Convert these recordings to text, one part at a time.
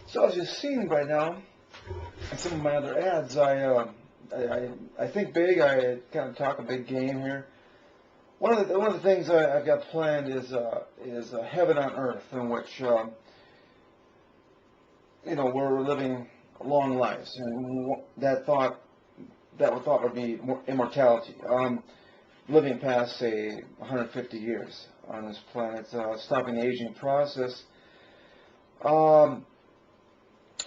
So as you've seen by now in some of my other ads, I think big. I kind of talk a big game here. One of the things I've got planned is heaven on earth, in which we're living long lives, and that thought would be immortality. Living past, say, 150 years on this planet, stopping the aging process.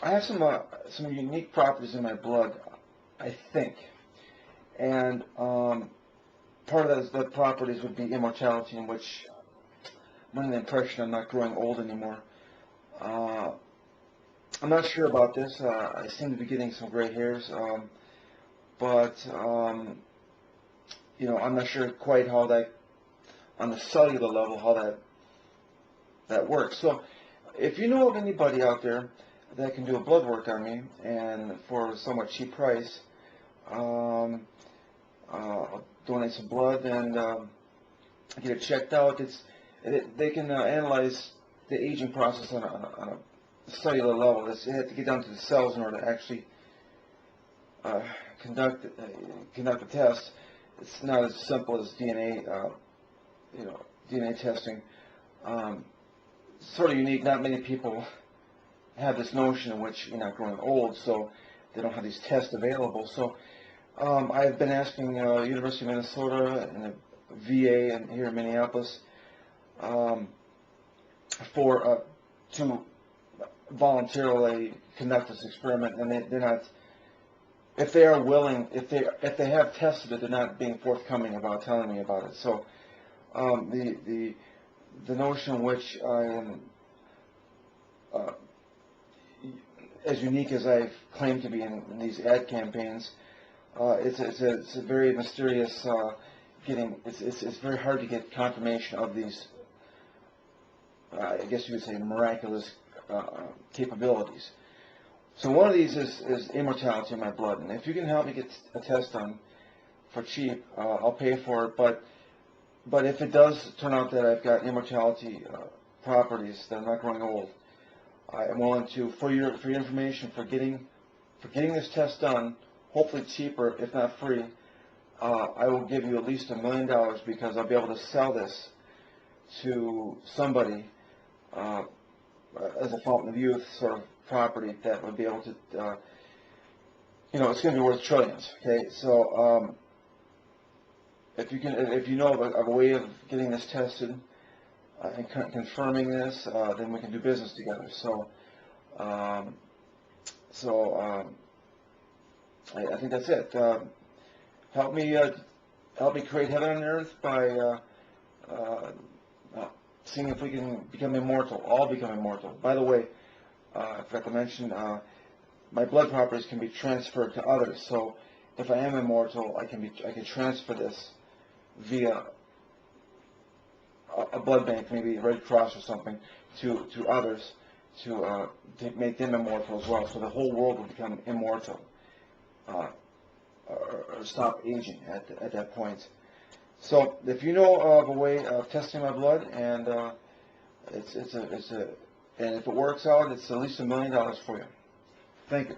I have some unique properties in my blood, I think, and part of the properties would be immortality, in which I'm under the impression I'm not growing old anymore. I'm not sure about this. I seem to be getting some gray hairs, but I'm not sure quite how that, on the cellular level, how that works. So, if you know of anybody out there that can do a blood work on me, and for a somewhat cheap price, I'll donate some blood and get it checked out. They can analyze the aging process on a cellular level. They have to get down to the cells in order to actually conduct the test. It's not as simple as DNA, DNA testing. Sort of unique. Not many people have this notion in which you're not growing old, so they don't have these tests available. So I've been asking University of Minnesota and the VA and here in Minneapolis to voluntarily conduct this experiment, and they're not. If they are willing, if they have tested it, they're not being forthcoming about telling me about it. So the notion in which I am as unique as I've claimed to be in these ad campaigns, it's a very mysterious. It's very hard to get confirmation of these. I guess you would say miraculous capabilities. So one of these is immortality in my blood, and if you can help me get a test done for cheap, I'll pay for it. But if it does turn out that I've got immortality properties, that I'm not growing old, I am willing to, for your information, for getting this test done, hopefully cheaper, if not free, I will give you at least $1 million, because I'll be able to sell this to somebody as a fountain of youth sort of property that would be able to, it's going to be worth trillions. Okay, so if you know of a way of getting this tested and confirming this, then we can do business together. So, I think that's it. Help me create heaven on earth by seeing if we can become immortal. All become immortal. By the way, I forgot to mention, my blood properties can be transferred to others. So if I am immortal, I can transfer this via a blood bank, maybe Red Cross or something, to others to make them immortal as well. So the whole world will become immortal, or stop aging at that point. So if you know of a way of testing my blood, and and if it works out, it's at least $1 million for you. Thank you.